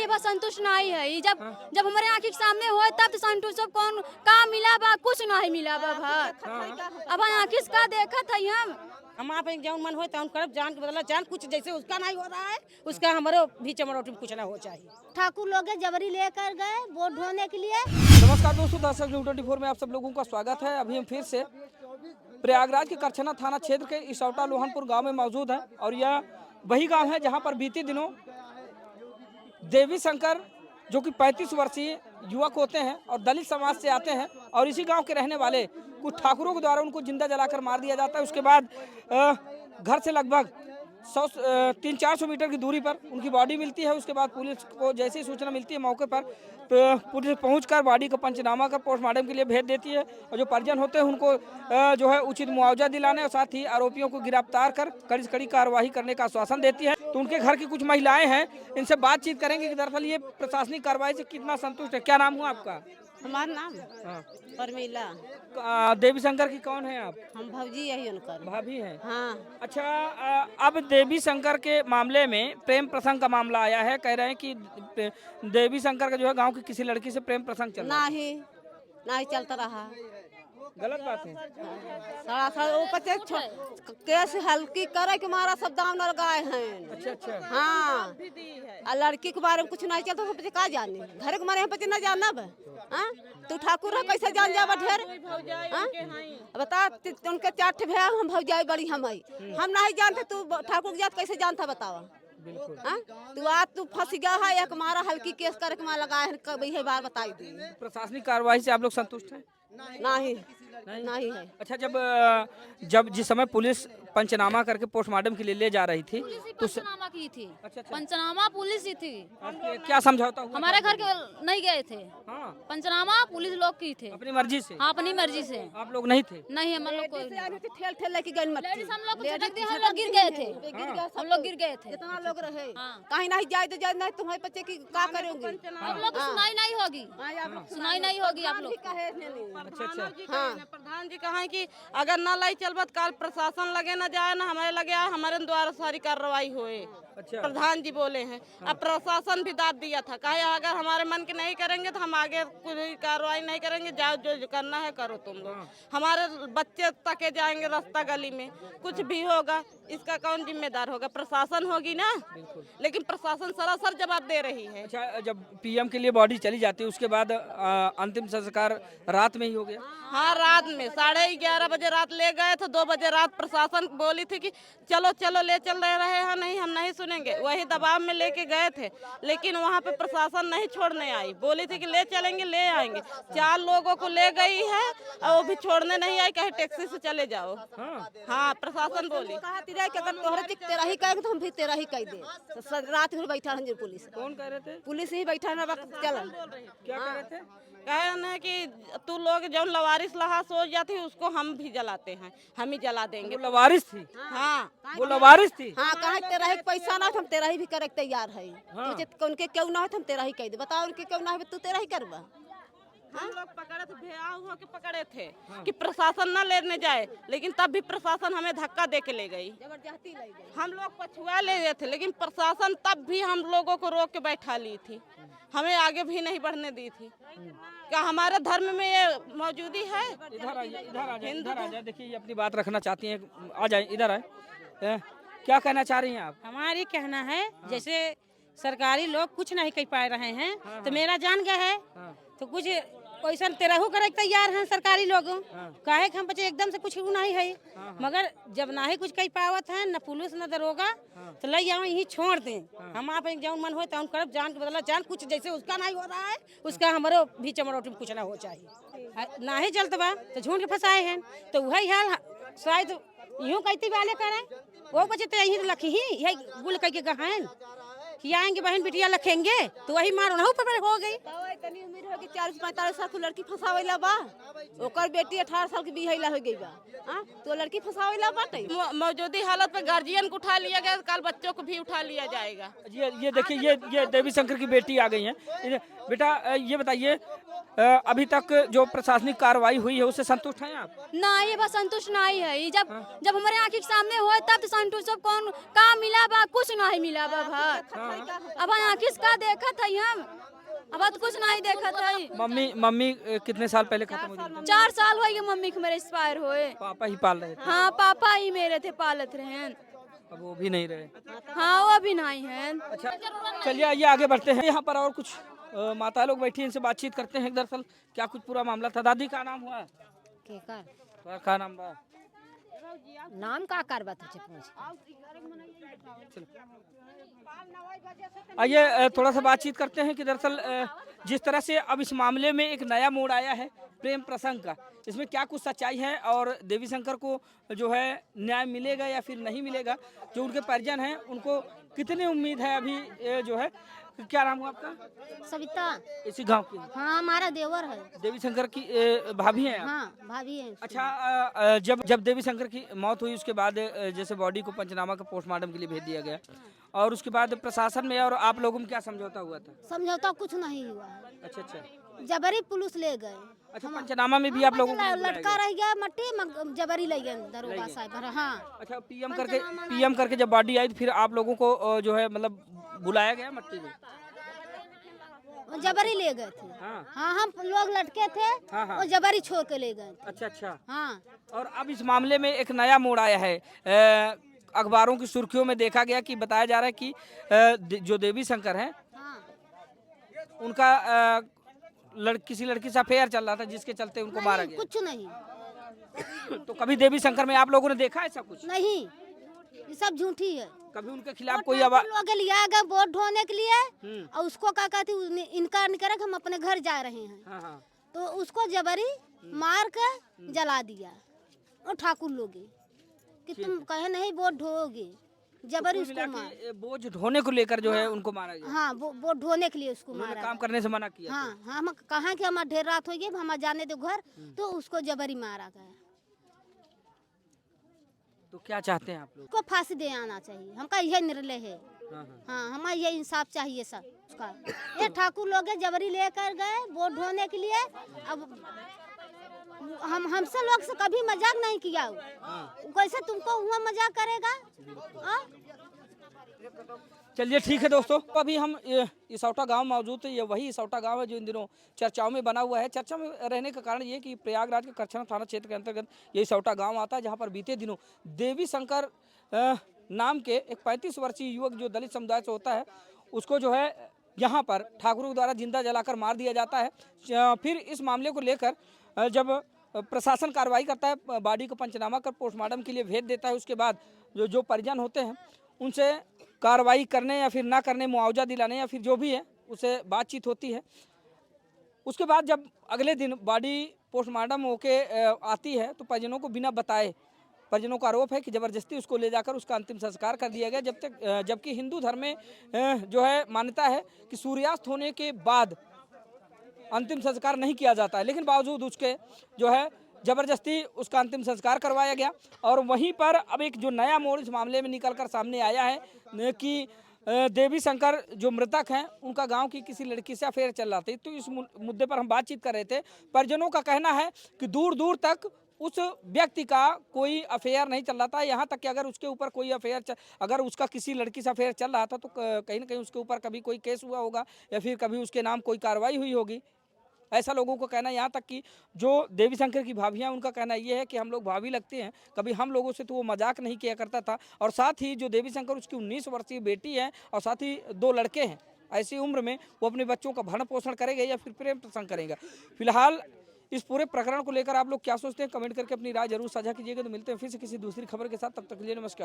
ये बस संतुष्ट नहीं है। जब जब हमारे आँख के सामने हो तब तो संतुष्ट सब कौन का मिला बा, कुछ नहीं मिला बा भर। अब आँख का देखा था हम आप जौन मन हो तौन करब, जान के बदला जान, कुछ जैसे उसका नहीं हो रहा है उसका हमारे भी चमड़ोटी में कुछ ना हो चाहिए। ठाकुर लोग जबरी लेकर गए वोट ढोने के लिए। नमस्कार दोस्तों, दर्शक न्यूज़ 24 में आप सब लोगों का स्वागत है। अभी हम फिर से प्रयागराज के करछना थाना क्षेत्र के इसौटा लोहनपुर गांव में मौजूद हैं और यह वही गांव है जहां पर बीते दिनों देवी शंकर जो कि 35 वर्षीय युवक होते हैं और दलित समाज से आते हैं और इसी गांव के रहने वाले कुछ ठाकुरों के द्वारा उनको जिंदा जलाकर मार दिया जाता है। उसके बाद घर से लगभग 300-400 मीटर की दूरी पर उनकी बॉडी मिलती है। उसके बाद पुलिस को जैसे ही सूचना मिलती है मौके पर पुलिस पहुंचकर बॉडी को पंचनामा कर पोस्टमार्टम के लिए भेज देती है और जो परिजन होते हैं उनको जो है उचित मुआवजा दिलाने और साथ ही आरोपियों को गिरफ्तार कर कड़ी से कड़ी कार्रवाई करने का आश्वासन देती है। तो उनके घर की कुछ महिलाएं हैं, इनसे बातचीत करेंगे कि दरअसल ये प्रशासनिक कार्रवाई से कितना संतुष्ट है। क्या नाम हुआ आपका? हमारा नाम परमीला। देवी शंकर की कौन है आप? हम भौजी यही उनकर भाभी हैं। हाँ। अच्छा, अब देवी शंकर के मामले में प्रेम प्रसंग का मामला आया है। कह रहे हैं कि देवी शंकर का जो है गांव की किसी लड़की से प्रेम प्रसंग चल रहा है। नहीं चलता रहा। गलत बात है। केस हल्की करे के मारा सब दाम लगाए हैं। अच्छा। हाँ, और लड़की के बारे में कुछ नहीं चलता तो का जाने, घर के मारे हम न जानब। तू ठाकुर है कैसे जान जाब ढेर? बता, उनके 4 भैया हम भौजाई बड़ी हम नहीं जानते, तू ठाकुर जात कैसे जानता बतावा? तू आज तू फंस गया है, एक मारा हल्की केस करे के मारा लगाए हैं, बार बताई दी। प्रशासनिक कार्रवाई से आप लोग संतुष्ट हैं? नहीं है। अच्छा, जब जिस समय पुलिस पंचनामा करके पोस्टमार्टम के लिए ले जा रही थी तो पंचनामा की थी। अच्छा। पंचनामा पुलिस ही थी। क्या समझौता हुआ? हमारे घर के नहीं गए थे। हाँ। पंचनामा पुलिस लोग की थे अपनी मर्जी से? हाँ, अपनी मर्जी से। आप लोग नहीं थे? नहीं, हम लोग को ठेल लेके गए मत। हम लोग गिर गए थे। हम लोग गिर गए थे। कितना लोग रहे? हाँ। कहीं नहीं जाए तो जाए नहीं, तुम्हारे बच्चे की क्या करोगे? आप लोग सुनाई नहीं होगी, सुनाई नहीं होगी आप लोग। अच्छा। हाँ, प्रधान जी कहा कि अगर न लाई चलबत काल प्रशासन लगे न जाए ना हमारे लगे आए, हमारे द्वारा सारी कार्रवाई होए। अच्छा। प्रधान जी बोले हैं। अब प्रशासन भी दाद दिया था, कहे अगर हमारे मन के नहीं करेंगे तो हम आगे कोई कार्रवाई नहीं करेंगे, जाओ जो करना है करो तुम लोग। हमारे बच्चे तके जाएंगे रास्ता गली में, कुछ भी होगा इसका कौन जिम्मेदार होगा? प्रशासन होगी ना। लेकिन प्रशासन सरासर जवाब दे रही है। अच्छा, जब पीएम के लिए बॉडी चली जाती है उसके बाद अंतिम संस्कार रात में ही हो गया? हाँ, रात में 11:30 बजे रात ले गए थे। 2 बजे रात प्रशासन बोली थी कि चलो चलो ले चल रहे हैं, नहीं हम नहीं सुनेंगे, वही दबाव में लेके गए थे। लेकिन वहाँ पे प्रशासन नहीं छोड़ने आई, बोली थी कि ले चलेंगे ले आएंगे। 4 लोगों को ले गई है और वो भी छोड़ने नहीं आई, कहे टैक्सी से चले जाओ। हाँ, प्रशासन बोली अगर तोहरे तेरा ही कहेंगे तो हम भी तेरा ही कह दे। तो रात में बैठा रहे पुलिस। कौन कह रहे थे? पुलिस ही बैठा रहा। चल क्या कह रहे थे? कहे ना कि तू लोग जो लवारिस लहास हो जाती है उसको हम भी जलाते हैं, हम ही जला देंगे। वो लवारिस थी? हाँ, वो लवारिस थी। हाँ, कहा तेरा ही पैसा ना हम तेरा ही भी करे तैयार है। उनके क्यों ना हो हम तेरा ही कह दे। बताओ उनके क्यों ना हो तू तेरा ही करवा। हम लोग पकड़े थे, भैया हो के पकड़े थे कि प्रशासन न लेने जाए, लेकिन तब भी प्रशासन हमें धक्का दे के ले गई, जबरदस्ती ले गई। हम लोग पछुआ ले गए थे, लेकिन प्रशासन तब भी हम लोगों को रोक के बैठा ली थी, हमें आगे भी नहीं बढ़ने दी थी। क्या हमारे धर्म में ये मौजूदी है? इधर आ जाए। देखिए, ये अपनी बात रखना चाहती हैं, आ जाए इधर आए। क्या कहना चाह रही हैं आप? हमारी कहना है जैसे सरकारी लोग कुछ नहीं कह पा रहे हैं तो मेरा जान गया है तो कुछ वैसा तेरहू करे तैयार हैं सरकारी लोग। काहे हम बच्चे एकदम से कुछ नहीं है, मगर जब ना ही कुछ कह पावत है न पुलिस न दरोगा तो ले आओ यही छोड़ दें। हम आप जौन मन हो तौन करब, जान के बदला जान, कुछ जैसे उसका नहीं हो रहा है उसका हमारे भी चमड़ोटी में कुछ ना हो चाहिए। ना ही चलत बा तो झूठ के फंसाए हैं तो वही हाल शायद यूँ कहती वाले करें। वो बच्चे तो यही लखी यही गुल कह के कहा कि आएंगे बहन बिटिया लखेंगे तो वही मार उन्हों पर हो गई। इतनी उम्र हो कि 40-45 साल की लड़की फंसावेला बा, ओकर बेटी 18 साल की बिहैला हो गई बा। हां तो लड़की फंसावेला बाटे। मौजूदी हालत में गार्जियन को उठा लिया गया, कल बच्चों को भी उठा लिया जाएगा। ये देखिए, ये देवी शंकर की बेटी आ गई है। बेटा ये बताइए, अभी तक जो प्रशासनिक कार्रवाई हुई है उससे संतुष्ट हैं आप? नहीं, बस संतुष्ट नहीं है। जब हमारे आँख के सामने हो तब तो संतुष्ट सब कौन का मिला बा, कुछ नहीं मिला बा भाई। अब आँख का देखा था हम, अब तो कुछ नहीं देखा था। मम्मी कितने साल पहले खत्म हो गई? 4 साल हो गए मम्मी के मेरे एक्सपायर हुए। पापा ही पाल रहे थे? हाँ, पापा ही मेरे थे, पालत रहे हैं। अब वो भी नहीं रहे? हाँ, वो भी नहीं है। अच्छा, चलिए आइए आगे बढ़ते हैं। यहाँ पर और कुछ माता लोग बैठी हैं, इनसे बातचीत करते हैं। दरअसल क्या कुछ पूरा मामला था? दादी का नाम हुआ? का नाम बा? नाम का करबा तुझे आइए थोड़ा सा बातचीत करते हैं कि दरअसल जिस तरह से अब इस मामले में एक नया मोड़ आया है प्रेम प्रसंग का, इसमें क्या कुछ सच्चाई है और देवी शंकर को जो है न्याय मिलेगा या फिर नहीं मिलेगा, जो उनके परिजन हैं उनको कितनी उम्मीद है अभी जो है। क्या नाम हुआ आपका? सविता। इसी गांव की? हाँ, हमारा देवर है। देवी शंकर की भाभी हैं आप? हाँ, भाभी है। अच्छा, जब देवी शंकर की मौत हुई उसके बाद जैसे बॉडी को पंचनामा का पोस्टमार्टम के लिए भेज दिया गया और उसके बाद प्रशासन में और आप लोगों में क्या समझौता हुआ था? समझौता कुछ नहीं हुआ। अच्छा, जबरी पुलिस ले गए। अच्छा, पंचनामा में भी आप लोगों को लटका रह गया मट्टी, जबरी ले गए दरोगा साहब। हाँ। अच्छा, पीएम करके जब बॉडी आई तो फिर आप लोगों को जो है मतलब बुलाया गया मट्टी में? जबरी ले गए थे। हाँ, हम लोग लटके थे। हाँ। और जबरी छोड़ के ले गए। अच्छा। हाँ। और अब इस मामले में एक नया मोड़ आया है। अखबारों की सुर्खियों में देखा गया कि बताया जा रहा है कि जो देवी शंकर हैं उनका किसी लड़की से अफेयर चल रहा था जिसके चलते उनको मारा गया। कुछ नहीं। तो कभी देवी शंकर में आप लोगों ने देखा ऐसा कुछ? नहीं, ये सब झूठी है। कभी उनके खिलाफ कोई आवाज? लोग लिया गया वोट ढोने के लिए और उसको क्या कहती इनकार नहीं करे, हम अपने घर जा रहे हैं। हाँ। तो उसको जबरी मार के जला दिया और ठाकुर लोग कि तुम कहे नहीं वोट ढोगे, जबरी उसको मार। बोझ ढोने को लेकर जो है उनको मारा गया? हाँ, वोट ढोने के लिए उसको मारा। काम करने से मना किया? हाँ, हम कहा कि हमारा ढेर रात हो गई, हम जाने दो घर, तो उसको जबरी मारा गया। तो क्या चाहते हैं आप लोग? को फांसी दे आना चाहिए, हमका यह निर्णय है। हाँ, हमें ये इंसाफ चाहिए सब उसका। ये ठाकुर लोग जबरी लेकर गए वोट ढोने के लिए। अब हमसे लोग से कभी मजाक नहीं किया, कैसे तुमको हुआ मजाक करेगा? चलिए ठीक है दोस्तों, अभी हम इसौटा गांव मौजूद है। ये वही इसौटा गांव है जो इन दिनों चर्चाओं में बना हुआ है। चर्चा में रहने का कारण ये कि प्रयागराज के करछना थाना क्षेत्र के अंतर्गत ये इसौटा गांव आता है, जहां पर बीते दिनों देवी शंकर नाम के एक 35 वर्षीय युवक जो दलित समुदाय से होता है उसको जो है यहाँ पर ठाकुरों द्वारा जिंदा जलाकर मार दिया जाता है। फिर इस मामले को लेकर जब प्रशासन कार्रवाई करता है, बॉडी को पंचनामा कर पोस्टमार्टम के लिए भेज देता है, उसके बाद जो परिजन होते हैं उनसे कार्रवाई करने या फिर ना करने, मुआवजा दिलाने या फिर जो भी है उससे बातचीत होती है। उसके बाद जब अगले दिन बॉडी पोस्टमार्टम होके आती है तो परिजनों को बिना बताए, परिजनों का आरोप है कि ज़बरदस्ती उसको ले जाकर उसका अंतिम संस्कार कर दिया गया। जबकि हिंदू धर्म में जो है मान्यता है कि सूर्यास्त होने के बाद अंतिम संस्कार नहीं किया जाता है, लेकिन बावजूद उसके जो है ज़बरदस्ती उसका अंतिम संस्कार करवाया गया। और वहीं पर अब एक जो नया मोड़ इस मामले में निकल कर सामने आया है कि देवी शंकर जो मृतक हैं उनका गांव की किसी लड़की से अफेयर चल रहा था। तो इस मुद्दे पर हम बातचीत कर रहे थे। परिजनों का कहना है कि दूर दूर तक उस व्यक्ति का कोई अफेयर नहीं चल रहा था, यहाँ तक कि अगर उसके ऊपर कोई अफेयर अगर उसका किसी लड़की से अफेयर चल रहा था तो कहीं ना कहीं उसके ऊपर कभी कोई केस हुआ होगा या फिर कभी उसके नाम कोई कार्रवाई हुई होगी, ऐसा लोगों को कहना। यहाँ तक कि जो देवी शंकर की भाभियाँ उनका कहना ये है कि हम लोग भाभी लगते हैं, कभी हम लोगों से तो वो मजाक नहीं किया करता था। और साथ ही जो देवी शंकर उसकी 19 वर्षीय बेटी है और साथ ही 2 लड़के हैं, ऐसी उम्र में वो अपने बच्चों का भरण पोषण करेगा या फिर प्रेम प्रसंग करेगा। फिलहाल इस पूरे प्रकरण को लेकर आप लोग क्या सोचते हैं, कमेंट करके अपनी राय जरूर साझा कीजिएगा। तो मिलते हैं फिर से किसी दूसरी खबर के साथ, तब तक के लिए नमस्कार।